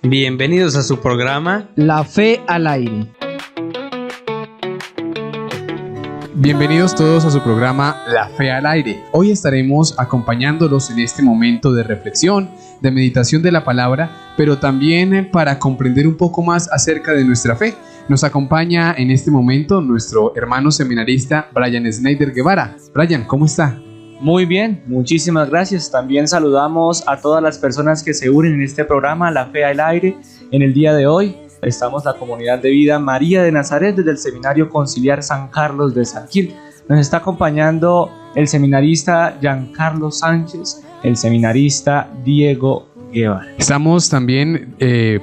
Bienvenidos a su programa La Fe al Aire. Bienvenidos todos a su programa La Fe al Aire. Hoy estaremos acompañándolos en este momento de reflexión, de meditación de la palabra, pero también para comprender un poco más acerca de nuestra fe. Nos acompaña en este momento nuestro hermano seminarista Brian Snyder Guevara. Brian, ¿cómo está? Muy bien, muchísimas gracias. También saludamos a todas las personas que se unen en este programa La Fe al Aire. En el día de hoy estamos la comunidad de vida María de Nazaret desde el Seminario Conciliar San Carlos de San Gil. Nos está acompañando el seminarista Giancarlo Sánchez, el seminarista Diego Guevara. Estamos también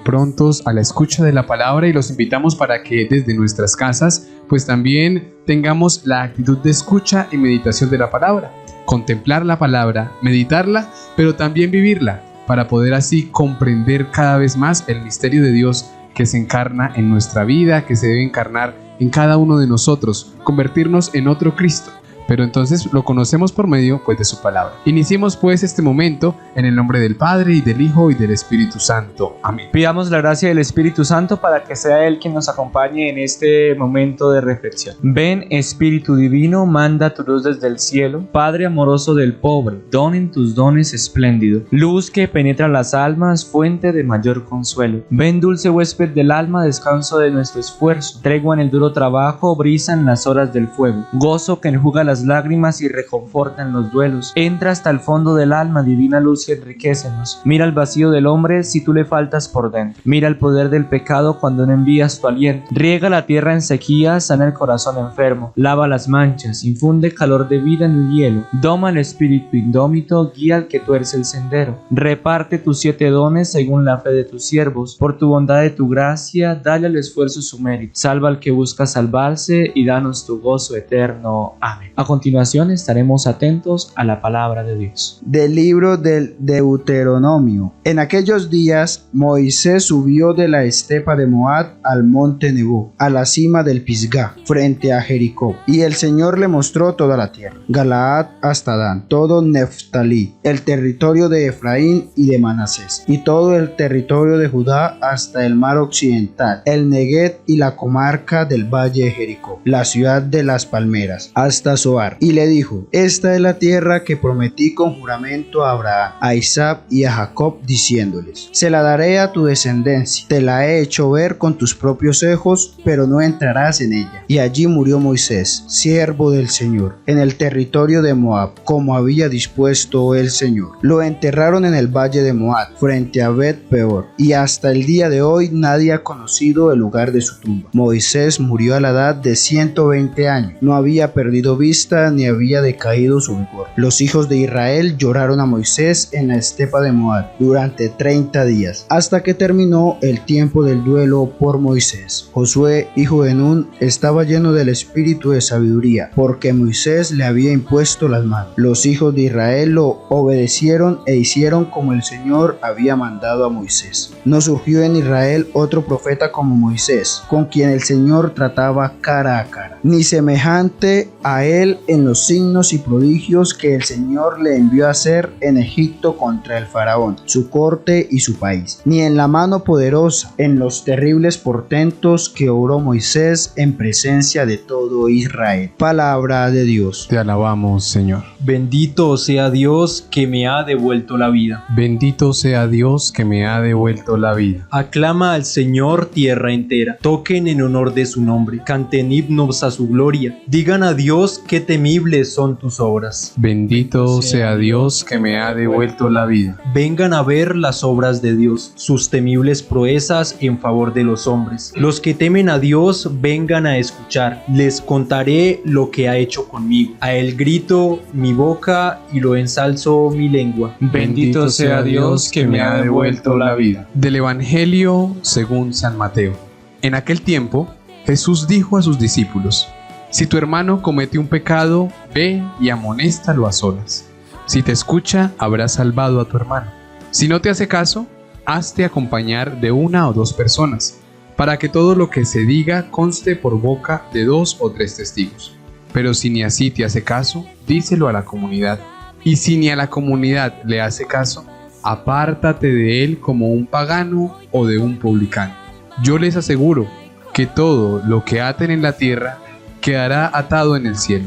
prontos a la escucha de la palabra y los invitamos para que desde nuestras casas pues también tengamos la actitud de escucha y meditación de la palabra. Contemplar la palabra, meditarla, pero también vivirla, para poder así comprender cada vez más el misterio de Dios que se encarna en nuestra vida, que se debe encarnar en cada uno de nosotros, convertirnos en otro Cristo. Pero entonces lo conocemos por medio de su palabra. Iniciemos pues este momento en el nombre del Padre y del Hijo y del Espíritu Santo. Amén. Pidamos la gracia del Espíritu Santo para que sea Él quien nos acompañe en este momento de reflexión. Ven, Espíritu Divino, manda tu luz desde el cielo. Padre amoroso del pobre, don en tus dones espléndido. Luz que penetra las almas, fuente de mayor consuelo. Ven, dulce huésped del alma, descanso de nuestro esfuerzo. Tregua en el duro trabajo, brisa en las horas del fuego. Gozo que enjuga las lágrimas y reconforta en los duelos. Entra hasta el fondo del alma, divina luz, y enriquécenos. Mira el vacío del hombre si tú le faltas por dentro. Mira el poder del pecado cuando no envías tu aliento. Riega la tierra en sequía, sana el corazón enfermo. Lava las manchas, infunde calor de vida en el hielo. Doma el espíritu indómito, guía al que tuerce el sendero. Reparte tus 7 dones según la fe de tus siervos. Por tu bondad y tu gracia, dale al esfuerzo su mérito. Salva al que busca salvarse y danos tu gozo eterno. Amén. A continuación estaremos atentos a la palabra de Dios. Del libro del Deuteronomio. En aquellos días Moisés subió de la estepa de Moab al monte Nebo, a la cima del Pisgah, frente a Jericó. Y el Señor le mostró toda la tierra, Galaad hasta Dan, todo Neftalí, el territorio de Efraín y de Manasés, y todo el territorio de Judá hasta el mar occidental, el Neguev y la comarca del valle de Jericó, la ciudad de las palmeras, hasta Zoar. Y le dijo: esta es la tierra que prometí con juramento a Abraham, a Isaac y a Jacob, diciéndoles: se la daré a tu descendencia. Te la he hecho ver con tus propios ojos, pero no entrarás en ella. Y allí murió Moisés, siervo del Señor, en el territorio de Moab, como había dispuesto el Señor. Lo enterraron en el valle de Moab, frente a Bet-peor, y hasta el día de hoy nadie ha conocido el lugar de su tumba. Moisés murió a la edad de 120 años, no había perdido vista ni había decaído su vigor. Los hijos de Israel lloraron a Moisés en la estepa de Moab durante 30 días, hasta que terminó el tiempo del duelo por Moisés. Josué, hijo de Nun, estaba lleno del espíritu de sabiduría, porque Moisés le había impuesto las manos. Los hijos de Israel lo obedecieron e hicieron como el Señor había mandado a Moisés. No surgió en Israel otro profeta como Moisés, con quien el Señor trataba cara a cara, ni semejante a él en los signos y prodigios que el Señor le envió a hacer en Egipto contra el faraón, su corte y su país, ni en la mano poderosa, en los terribles portentos que obró Moisés en presencia de todo Israel. Palabra de Dios. Te alabamos, Señor. Bendito sea Dios que me ha devuelto la vida. Bendito sea Dios que me ha devuelto la vida. Aclama al Señor tierra entera. Toquen en honor de su nombre. Canten himnos a su gloria. Digan a Dios qué temibles son tus obras. Bendito sea Dios que me ha devuelto la vida. Vengan a ver las obras de Dios, sus temibles proezas en favor de los hombres. Los que temen a Dios, vengan a escuchar. Les contaré lo que ha hecho conmigo. A él grito mi boca y lo ensalzo mi lengua. Bendito sea Dios que me ha devuelto la vida. Del Evangelio según San Mateo. En aquel tiempo, Jesús dijo a sus discípulos: si tu hermano comete un pecado, ve y amonéstalo a solas. Si te escucha, habrás salvado a tu hermano. Si no te hace caso, hazte acompañar de 1 o 2 personas, para que todo lo que se diga conste por boca de 2 o 3 testigos. Pero si ni así te hace caso, díselo a la comunidad. Y si ni a la comunidad le hace caso, apártate de él como un pagano o de un publicano. Yo les aseguro que todo lo que aten en la tierra quedará atado en el cielo,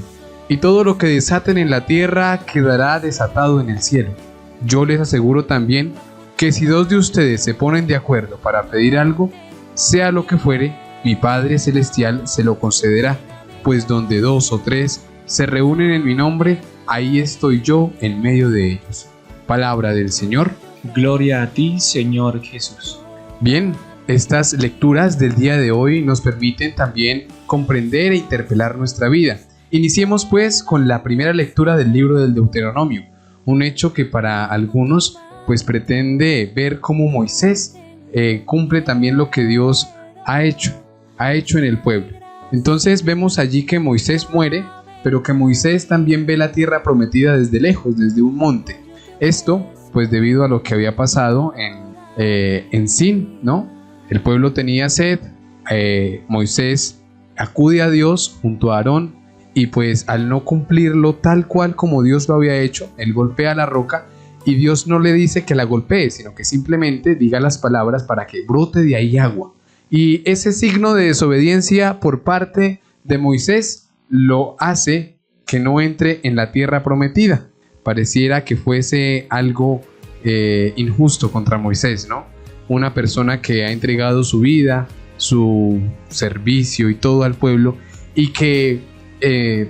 y todo lo que desaten en la tierra quedará desatado en el cielo. Yo les aseguro también que si 2 de ustedes se ponen de acuerdo para pedir algo, sea lo que fuere, mi Padre Celestial se lo concederá, pues donde 2 o 3 se reúnen en mi nombre, ahí estoy yo en medio de ellos. Palabra del Señor. Gloria a ti, Señor Jesús. Bien, estas lecturas del día de hoy nos permiten también comprender e interpelar nuestra vida. Iniciemos pues con la primera lectura del libro del Deuteronomio, un hecho que para algunos pues pretende ver cómo Moisés cumple también lo que Dios ha hecho en el pueblo. Entonces vemos allí que Moisés muere, pero que Moisés también ve la tierra prometida desde lejos, desde un monte. Esto pues debido a lo que había pasado en Sin, ¿no? El pueblo tenía sed, Moisés acude a Dios junto a Aarón y pues al no cumplirlo tal cual como Dios lo había hecho, él golpea la roca y Dios no le dice que la golpee, sino que simplemente diga las palabras para que brote de ahí agua. Y ese signo de desobediencia por parte de Moisés lo hace que no entre en la tierra prometida. Pareciera que fuese algo injusto contra Moisés, ¿no? Una persona que ha entregado su vida, su servicio y todo al pueblo y que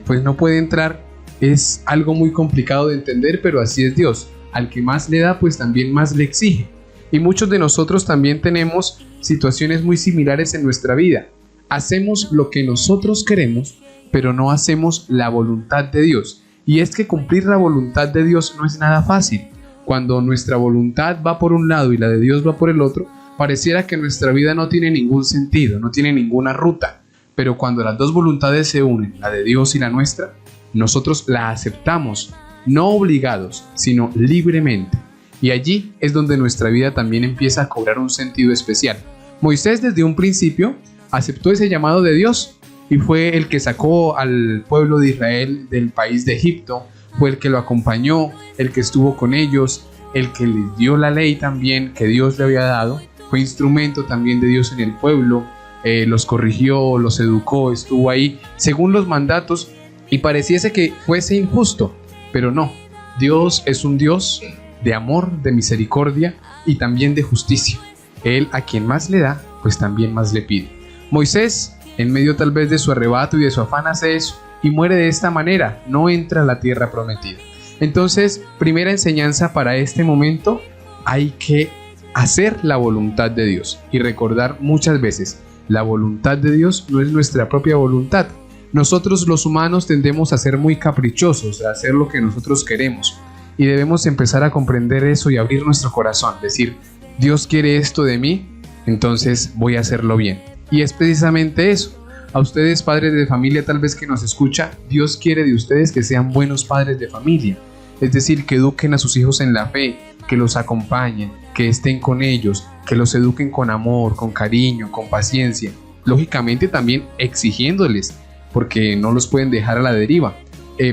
pues no puede entrar. Es algo muy complicado de entender, pero así es Dios. Al que más le da, pues también más le exige. Y muchos de nosotros también tenemos situaciones muy similares en nuestra vida. Hacemos lo que nosotros queremos, pero no hacemos la voluntad de Dios. Y es que cumplir la voluntad de Dios no es nada fácil. Cuando nuestra voluntad va por un lado y la de Dios va por el otro, pareciera que nuestra vida no tiene ningún sentido, no tiene ninguna ruta. Pero cuando las dos voluntades se unen, la de Dios y la nuestra, nosotros la aceptamos, no obligados, sino libremente. Y allí es donde nuestra vida también empieza a cobrar un sentido especial. Moisés desde un principio aceptó ese llamado de Dios y fue el que sacó al pueblo de Israel del país de Egipto, fue el que lo acompañó, el que estuvo con ellos, el que les dio la ley también que Dios le había dado, fue instrumento también de Dios en el pueblo, los corrigió, los educó, estuvo ahí según los mandatos y pareciese que fuese injusto, pero no, Dios es un Dios de amor, de misericordia y también de justicia. Él a quien más le da, pues también más le pide. Moisés, en medio tal vez de su arrebato y de su afán, hace eso y muere de esta manera, no entra a la tierra prometida. Entonces, primera enseñanza para este momento, hay que hacer la voluntad de Dios y recordar muchas veces, la voluntad de Dios no es nuestra propia voluntad. Nosotros los humanos tendemos a ser muy caprichosos, a hacer lo que nosotros queremos y debemos empezar a comprender eso y abrir nuestro corazón, decir, Dios quiere esto de mí, entonces voy a hacerlo bien. Y es precisamente eso. A ustedes, padres de familia, tal vez que nos escucha, Dios quiere de ustedes que sean buenos padres de familia. Es decir, que eduquen a sus hijos en la fe, que los acompañen, que estén con ellos, que los eduquen con amor, con cariño, con paciencia. Lógicamente también exigiéndoles, porque no los pueden dejar a la deriva.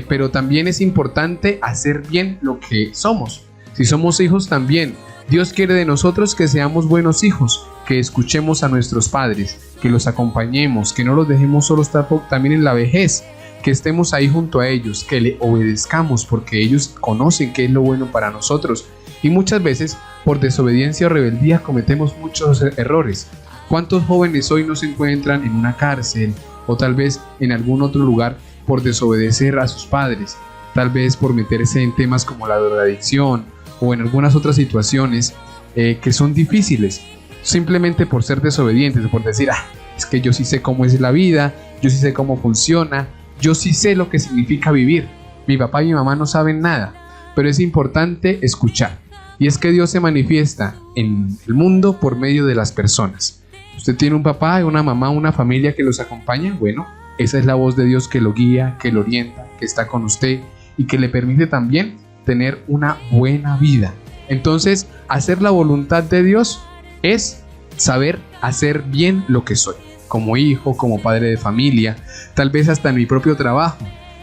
Pero también es importante hacer bien lo que somos. Si somos hijos también, Dios quiere de nosotros que seamos buenos hijos, que escuchemos a nuestros padres, que los acompañemos, que no los dejemos solos también en la vejez, que estemos ahí junto a ellos, que le obedezcamos porque ellos conocen qué es lo bueno para nosotros. Y muchas veces, por desobediencia o rebeldía, cometemos muchos errores. ¿Cuántos jóvenes hoy no se encuentran en una cárcel o tal vez en algún otro lugar por desobedecer a sus padres? Tal vez por meterse en temas como la drogadicción o en algunas otras situaciones que son difíciles, simplemente por ser desobedientes, por decir, es que yo sí sé cómo es la vida, yo sí sé cómo funciona, yo sí sé lo que significa vivir. Mi papá y mi mamá no saben nada, pero es importante escuchar. Y es que Dios se manifiesta en el mundo por medio de las personas. Usted tiene un papá, una mamá, una familia que los acompaña, bueno, esa es la voz de Dios que lo guía, que lo orienta, que está con usted y que le permite también tener una buena vida. Entonces, hacer la voluntad de Dios es saber hacer bien lo que soy, como hijo, como padre de familia, tal vez hasta en mi propio trabajo,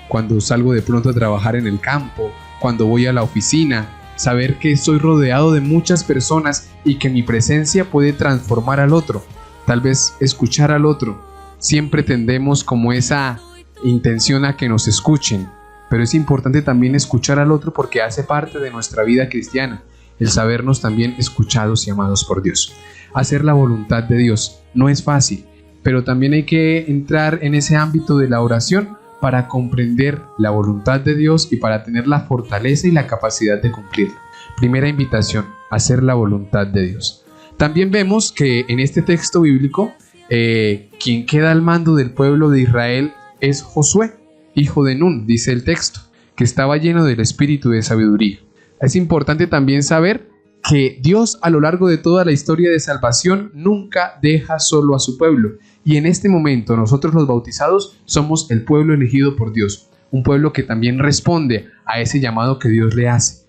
cuando salgo de pronto a trabajar en el campo, cuando voy a la oficina, saber que estoy rodeado de muchas personas y que mi presencia puede transformar al otro, tal vez escuchar al otro. Siempre tendemos como esa intención a que nos escuchen, pero es importante también escuchar al otro porque hace parte de nuestra vida cristiana, el sabernos también escuchados y amados por Dios. Hacer la voluntad de Dios no es fácil, pero también hay que entrar en ese ámbito de la oración para comprender la voluntad de Dios y para tener la fortaleza y la capacidad de cumplirla. Primera invitación, hacer la voluntad de Dios. También vemos que en este texto bíblico, quien queda al mando del pueblo de Israel es Josué, hijo de Nun, dice el texto, que estaba lleno del espíritu de sabiduría. Es importante también saber que Dios a lo largo de toda la historia de salvación nunca deja solo a su pueblo. Y en este momento nosotros los bautizados somos el pueblo elegido por Dios, un pueblo que también responde a ese llamado que Dios le hace.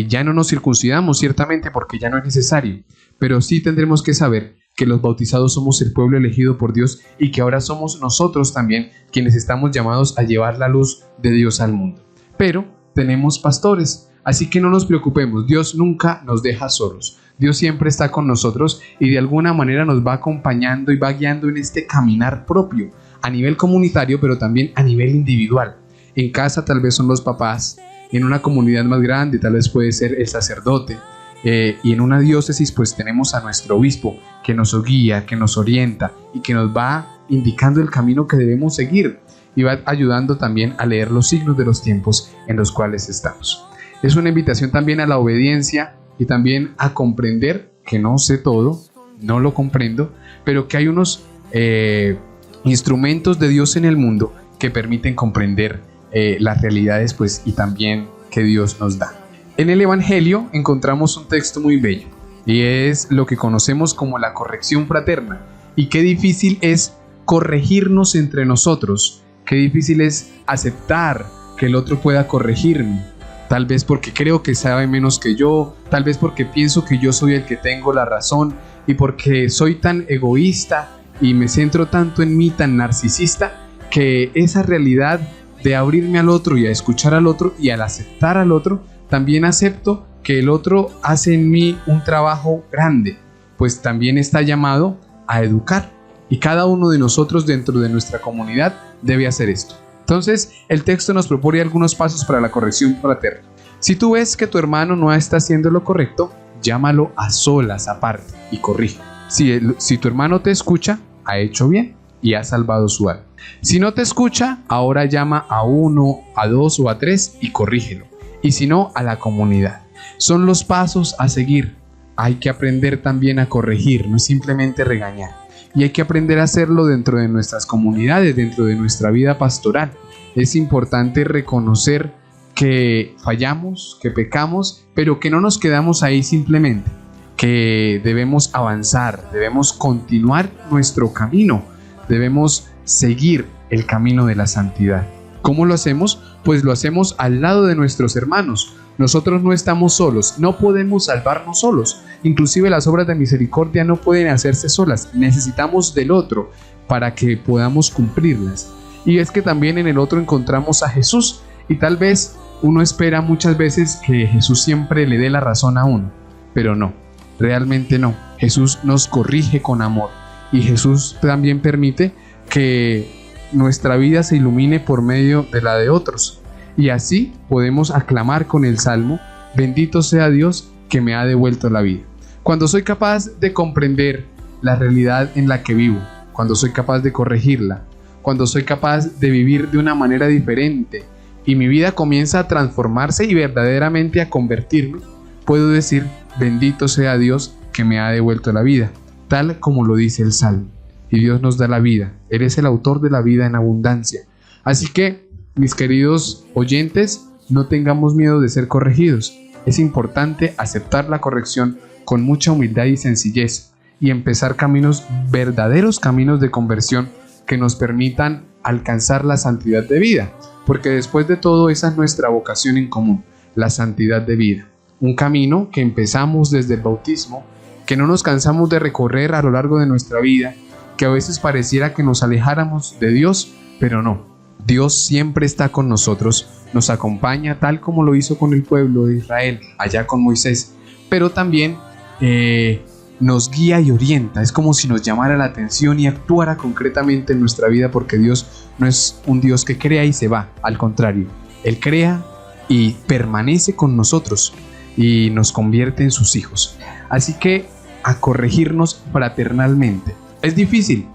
Ya no nos circuncidamos ciertamente porque ya no es necesario, pero sí tendremos que saber que los bautizados somos el pueblo elegido por Dios y que ahora somos nosotros también quienes estamos llamados a llevar la luz de Dios al mundo. Pero tenemos pastores, así que no nos preocupemos, Dios nunca nos deja solos. Dios siempre está con nosotros y de alguna manera nos va acompañando y va guiando en este caminar propio, a nivel comunitario, pero también a nivel individual. En casa tal vez son los papás, en una comunidad más grande tal vez puede ser el sacerdote, y en una diócesis pues tenemos a nuestro obispo que nos guía, que nos orienta y que nos va indicando el camino que debemos seguir y va ayudando también a leer los signos de los tiempos en los cuales estamos. Es una invitación también a la obediencia y también a comprender que no sé todo, no lo comprendo, pero que hay unos instrumentos de Dios en el mundo que permiten comprender las realidades pues, y también que Dios nos da. En el Evangelio encontramos un texto muy bello y es lo que conocemos como la corrección fraterna. Y qué difícil es corregirnos entre nosotros, qué difícil es aceptar que el otro pueda corregirme. Tal vez porque creo que sabe menos que yo, tal vez porque pienso que yo soy el que tengo la razón y porque soy tan egoísta y me centro tanto en mí, tan narcisista, que esa realidad de abrirme al otro y a escuchar al otro y al aceptar al otro, también acepto que el otro hace en mí un trabajo grande, pues también está llamado a educar y cada uno de nosotros dentro de nuestra comunidad debe hacer esto. Entonces, el texto nos propone algunos pasos para la corrección fraterna. Si tú ves que tu hermano no está haciendo lo correcto, llámalo a solas, aparte, y corrige. Si tu hermano te escucha, ha hecho bien y ha salvado su alma. Si no te escucha, ahora llama a 1, a 2 o a 3 y corrígelo. Y si no, a la comunidad. Son los pasos a seguir. Hay que aprender también a corregir, no es simplemente regañar. Y hay que aprender a hacerlo dentro de nuestras comunidades, dentro de nuestra vida pastoral. Es importante reconocer que fallamos, que pecamos, pero que no nos quedamos ahí simplemente, que debemos avanzar, debemos continuar nuestro camino, debemos seguir el camino de la santidad. ¿Cómo lo hacemos? Pues lo hacemos al lado de nuestros hermanos. Nosotros no estamos solos, no podemos salvarnos solos. Inclusive las obras de misericordia no pueden hacerse solas. Necesitamos del otro para que podamos cumplirlas. Y es que también en el otro encontramos a Jesús. Y tal vez uno espera muchas veces que Jesús siempre le dé la razón a uno. Pero no, realmente no. Jesús nos corrige con amor. Y Jesús también permite que nuestra vida se ilumine por medio de la de otros. Y así podemos aclamar con el Salmo: bendito sea Dios que me ha devuelto la vida. Cuando soy capaz de comprender la realidad en la que vivo, cuando soy capaz de corregirla, cuando soy capaz de vivir de una manera diferente y mi vida comienza a transformarse y verdaderamente a convertirme, puedo decir: bendito sea Dios que me ha devuelto la vida, tal como lo dice el Salmo. Y Dios nos da la vida. Él es el autor de la vida en abundancia. Así que, mis queridos oyentes, no tengamos miedo de ser corregidos. Es importante aceptar la corrección con mucha humildad y sencillez y empezar caminos, verdaderos caminos de conversión que nos permitan alcanzar la santidad de vida. Porque después de todo, esa es nuestra vocación en común, la santidad de vida. Un camino que empezamos desde el bautismo, que no nos cansamos de recorrer a lo largo de nuestra vida, que a veces pareciera que nos alejáramos de Dios, pero no. Dios siempre está con nosotros nos acompaña tal como lo hizo con el pueblo de Israel, allá con Moisés, pero también nos guía y orienta. Es como si nos llamara la atención y actuara concretamente en nuestra vida, porque Dios no es un Dios que crea y se va, al contrario, Él crea y permanece con nosotros y nos convierte en sus hijos. Así que a corregirnos fraternalmente. Es difícil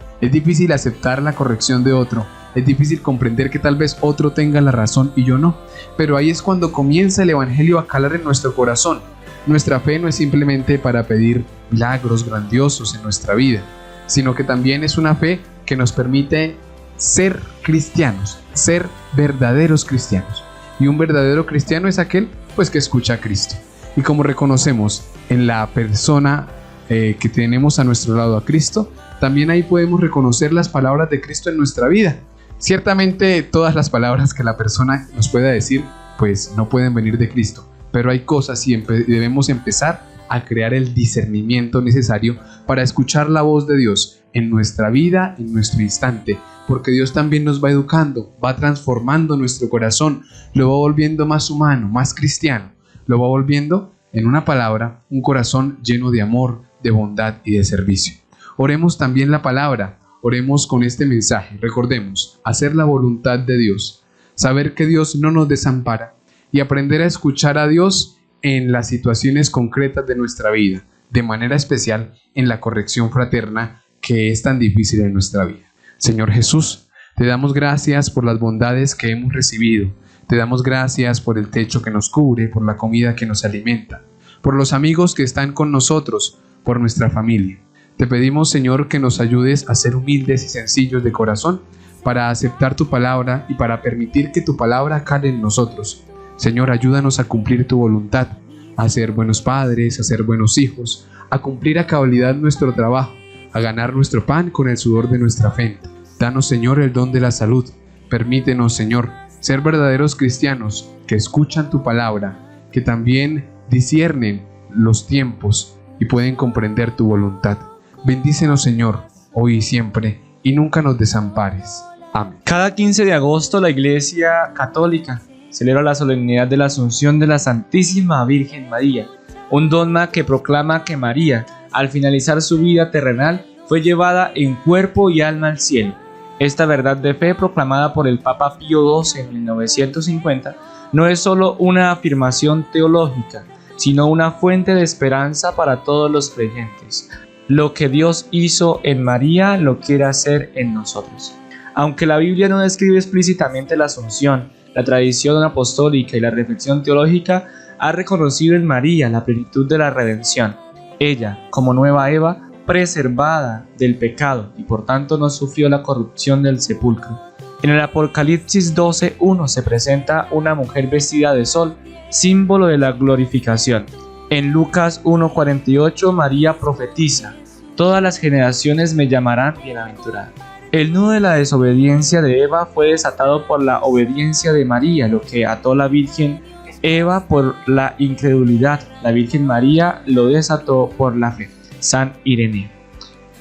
aceptar la corrección de otro, es difícil comprender que tal vez otro tenga la razón y yo no, pero ahí es cuando comienza el Evangelio a calar en nuestro corazón. Nuestra fe no es simplemente para pedir milagros grandiosos en nuestra vida, sino que también es una fe que nos permite ser cristianos, ser verdaderos cristianos. Y un verdadero cristiano es aquel pues que escucha a Cristo. Y como reconocemos en la persona que tenemos a nuestro lado a Cristo, también ahí podemos reconocer las palabras de Cristo en nuestra vida. Ciertamente todas las palabras que la persona nos pueda decir pues no pueden venir de Cristo, pero hay cosas y debemos empezar a crear el discernimiento necesario para escuchar la voz de Dios en nuestra vida, en nuestro instante, porque Dios también nos va educando, va transformando nuestro corazón, lo va volviendo más humano, más cristiano, lo va volviendo, en una palabra, un corazón lleno de amor, de bondad y de servicio. Oremos también la palabra, oremos con este mensaje. Recordemos, hacer la voluntad de Dios, saber que Dios no nos desampara y aprender a escuchar a Dios en las situaciones concretas de nuestra vida, de manera especial en la corrección fraterna que es tan difícil en nuestra vida. Señor Jesús, te damos gracias por las bondades que hemos recibido, te damos gracias por el techo que nos cubre, por la comida que nos alimenta, por los amigos que están con nosotros, por nuestra familia. Te pedimos, Señor, que nos ayudes a ser humildes y sencillos de corazón para aceptar tu palabra y para permitir que tu palabra cale en nosotros. Señor, ayúdanos a cumplir tu voluntad, a ser buenos padres, a ser buenos hijos, a cumplir a cabalidad nuestro trabajo, a ganar nuestro pan con el sudor de nuestra frente. Danos, Señor, el don de la salud. Permítenos, Señor, ser verdaderos cristianos que escuchan tu palabra, que también disciernen los tiempos y pueden comprender tu voluntad. Bendícenos, Señor, hoy y siempre, y nunca nos desampares. Amén. Cada 15 de agosto la Iglesia Católica celebra la solemnidad de la Asunción de la Santísima Virgen María, un dogma que proclama que María, al finalizar su vida terrenal, fue llevada en cuerpo y alma al cielo. Esta verdad de fe, proclamada por el Papa Pío XII en 1950, no es solo una afirmación teológica, sino una fuente de esperanza para todos los creyentes. Lo que Dios hizo en María lo quiere hacer en nosotros. Aunque la Biblia no describe explícitamente la Asunción, la tradición apostólica y la reflexión teológica ha reconocido en María la plenitud de la redención. Ella, como nueva Eva, preservada del pecado y por tanto no sufrió la corrupción del sepulcro. En el Apocalipsis 12:1 se presenta una mujer vestida de sol, símbolo de la glorificación. En Lucas 1:48 María profetiza: todas las generaciones me llamarán bienaventurada. El nudo de la desobediencia de Eva fue desatado por la obediencia de María, lo que ató la Virgen Eva por la incredulidad. La Virgen María lo desató por la fe. San Ireneo.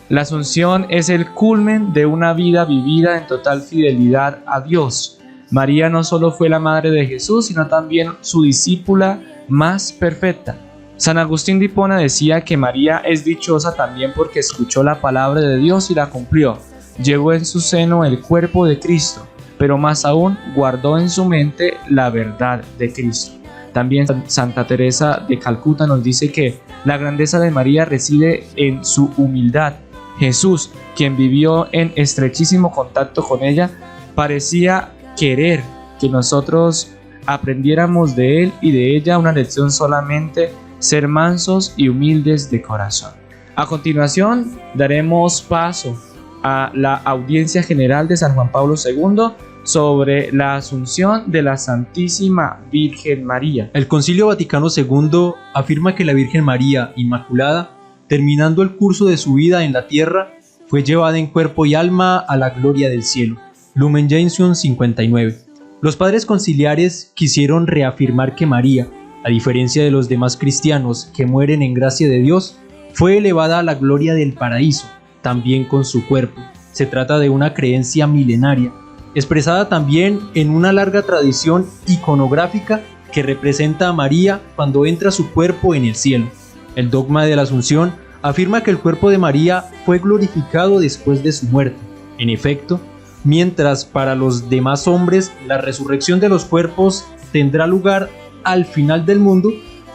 La Asunción es el culmen de una vida vivida en total fidelidad a Dios. María no solo fue la madre de Jesús, sino también su discípula más perfecta. San Agustín de Hipona decía que María es dichosa también porque escuchó la palabra de Dios y la cumplió. Llevó en su seno el cuerpo de Cristo, pero más aún guardó en su mente la verdad de Cristo. También Santa Teresa de Calcuta nos dice que la grandeza de María reside en su humildad. Jesús, quien vivió en estrechísimo contacto con ella, parecía querer que nosotros aprendiéramos de él y de ella una lección solamente: ser mansos y humildes de corazón. A continuación daremos paso a la audiencia general de San Juan Pablo II sobre la Asunción de la Santísima Virgen María. El Concilio Vaticano II afirma que la Virgen María Inmaculada, terminando el curso de su vida en la tierra, fue llevada en cuerpo y alma a la gloria del cielo. Lumen Gentium 59. Los padres conciliares quisieron reafirmar que María, a diferencia de los demás cristianos que mueren en gracia de Dios, fue elevada a la gloria del paraíso, también con su cuerpo. Se trata de una creencia milenaria. expresada también en una larga tradición iconográfica que representa a María cuando entra su cuerpo en el cielo. El dogma de la Asunción afirma que el cuerpo de María fue glorificado después de su muerte. En efecto, mientras para los demás hombres la resurrección de los cuerpos tendrá lugar al final del mundo,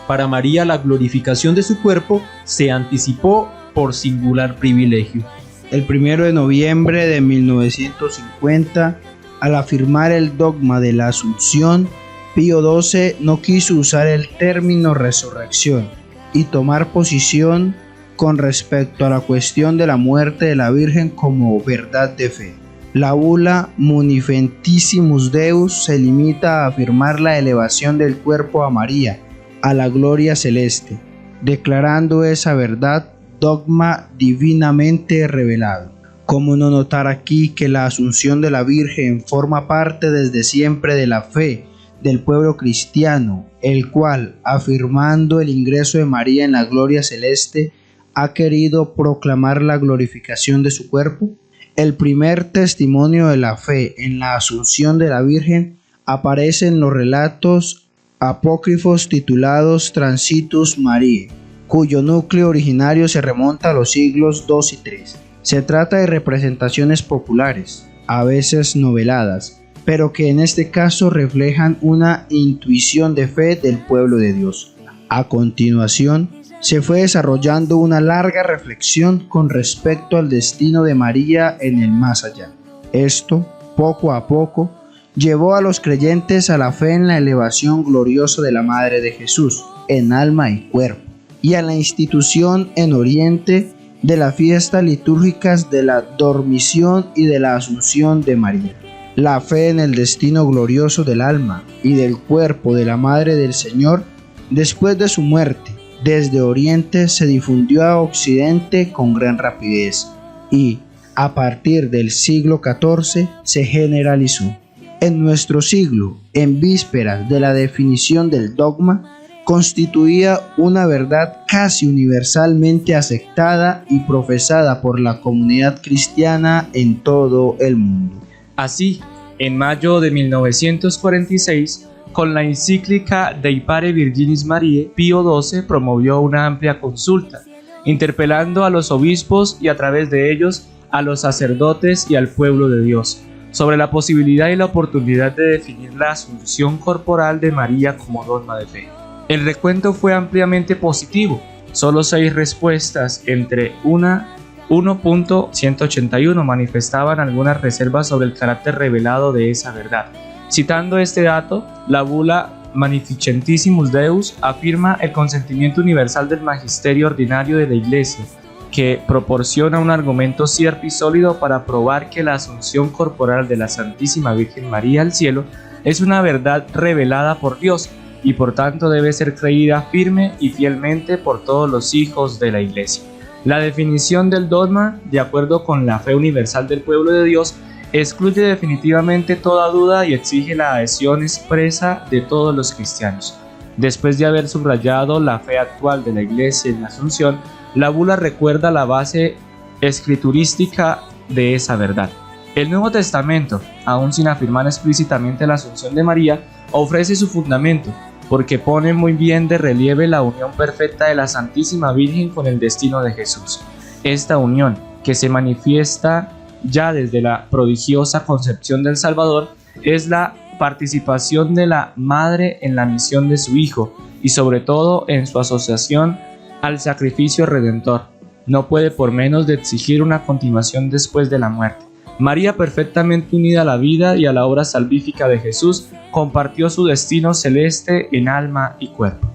para María la glorificación de su cuerpo se anticipó por singular privilegio. El 1 de noviembre de 1950, al afirmar el dogma de la Asunción, Pío XII no quiso usar el término resurrección y tomar posición con respecto a la cuestión de la muerte de la Virgen como verdad de fe. La bula Munificentissimus Deus se limita a afirmar la elevación del cuerpo a María, a la gloria celeste, declarando esa verdad dogma divinamente revelado. ¿Cómo no notar aquí que la Asunción de la Virgen forma parte desde siempre de la fe del pueblo cristiano, el cual, afirmando el ingreso de María en la gloria celeste, ha querido proclamar la glorificación de su cuerpo? El primer testimonio de la fe en la Asunción de la Virgen aparece en los relatos apócrifos titulados Transitus Mariae, cuyo núcleo originario se remonta a los siglos II y III. Se trata de representaciones populares, a veces noveladas, pero que en este caso reflejan una intuición de fe del pueblo de Dios. A continuación, se fue desarrollando una larga reflexión con respecto al destino de María en el más allá. Esto, poco a poco, llevó a los creyentes a la fe en la elevación gloriosa de la Madre de Jesús, en alma y cuerpo, y a la institución en Oriente de las fiestas litúrgicas de la Dormición y de la Asunción de María. La fe en el destino glorioso del alma y del cuerpo de la Madre del Señor, después de su muerte, desde Oriente se difundió a Occidente con gran rapidez y, a partir del siglo XIV, se generalizó. En nuestro siglo, en vísperas de la definición del dogma, constituía una verdad casi universalmente aceptada y profesada por la comunidad cristiana en todo el mundo. Así, en mayo de 1946, con la encíclica Dei Pare Virginis Mariae, Pío XII promovió una amplia consulta, interpelando a los obispos y a través de ellos a los sacerdotes y al pueblo de Dios, sobre la posibilidad y la oportunidad de definir la asunción corporal de María como dogma de fe. El recuento fue ampliamente positivo, solo 6 respuestas entre 1.181 manifestaban algunas reservas sobre el carácter revelado de esa verdad. Citando este dato, la bula Munificentissimus Deus afirma el consentimiento universal del magisterio ordinario de la Iglesia, que proporciona un argumento cierto y sólido para probar que la asunción corporal de la Santísima Virgen María al cielo es una verdad revelada por Dios y por tanto debe ser creída firme y fielmente por todos los hijos de la Iglesia. La definición del dogma, de acuerdo con la fe universal del pueblo de Dios, excluye definitivamente toda duda y exige la adhesión expresa de todos los cristianos. Después de haber subrayado la fe actual de la Iglesia en la Asunción, la bula recuerda la base escriturística de esa verdad. El Nuevo Testamento, aún sin afirmar explícitamente la Asunción de María, ofrece su fundamento, porque pone muy bien de relieve la unión perfecta de la Santísima Virgen con el destino de Jesús. Esta unión, que se manifiesta ya desde la prodigiosa concepción del Salvador, es la participación de la Madre en la misión de su Hijo y sobre todo en su asociación al sacrificio redentor. No puede por menos de exigir una continuación después de la muerte. María, perfectamente unida a la vida y a la obra salvífica de Jesús, compartió su destino celeste en alma y cuerpo.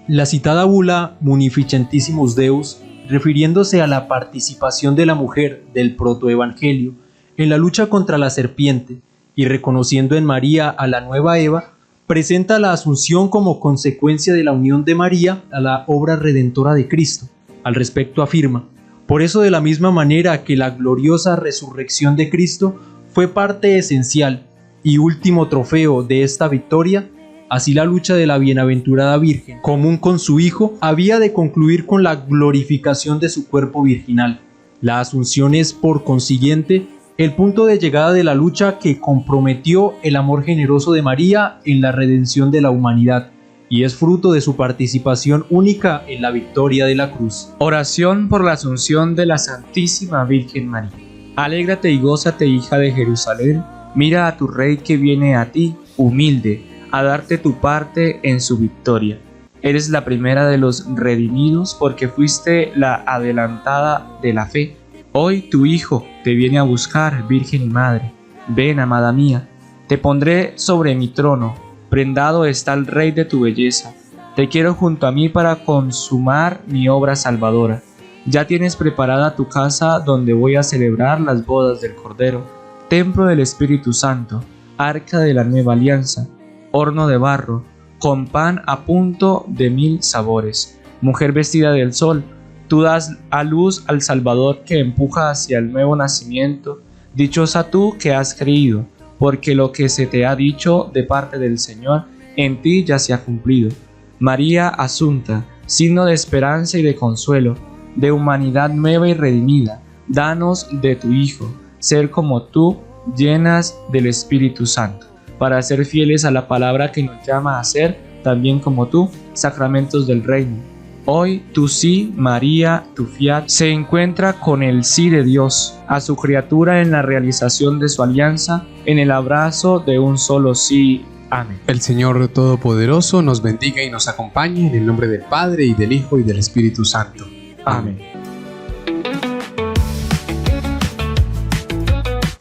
La citada bula Munificentissimus Deus, refiriéndose a la participación de la mujer del protoevangelio en la lucha contra la serpiente y reconociendo en María a la nueva Eva, presenta la Asunción como consecuencia de la unión de María a la obra redentora de Cristo. Al respecto afirma: por eso, de la misma manera que la gloriosa resurrección de Cristo fue parte esencial y último trofeo de esta victoria, así la lucha de la bienaventurada Virgen, común con su Hijo, había de concluir con la glorificación de su cuerpo virginal. La Asunción es, por consiguiente, el punto de llegada de la lucha que comprometió el amor generoso de María en la redención de la humanidad, y es fruto de su participación única en la victoria de la cruz. Oración por la asunción de la Santísima Virgen María. Alégrate y gózate, hija de Jerusalén, mira a tu rey que viene a ti, humilde, a darte tu parte en su victoria. Eres la primera de los redimidos porque fuiste la adelantada de la fe. Hoy tu Hijo te viene a buscar, Virgen y Madre. Ven, amada mía, te pondré sobre mi trono, prendado está el Rey de tu belleza. Te quiero junto a mí para consumar mi obra salvadora. Ya tienes preparada tu casa donde voy a celebrar las bodas del Cordero, templo del Espíritu Santo, arca de la nueva alianza, horno de barro, con pan a punto de 1000 sabores. Mujer vestida del sol, tú das a luz al Salvador que empuja hacia el nuevo nacimiento. Dichosa tú que has creído, porque lo que se te ha dicho de parte del Señor, en ti ya se ha cumplido. María Asunta, signo de esperanza y de consuelo, de humanidad nueva y redimida, danos de tu Hijo, ser como tú, llenas del Espíritu Santo, para ser fieles a la palabra que nos llama a ser, también como tú, sacramentos del reino. Hoy tu sí, María, tu fiat, se encuentra con el sí de Dios, a su criatura en la realización de su alianza, en el abrazo de un solo sí. Amén. El Señor Todopoderoso nos bendiga y nos acompañe en el nombre del Padre, y del Hijo, y del Espíritu Santo. Amén.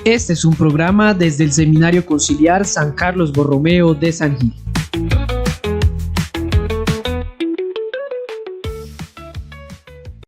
Este es un programa desde el Seminario Conciliar San Carlos Borromeo de San Gil.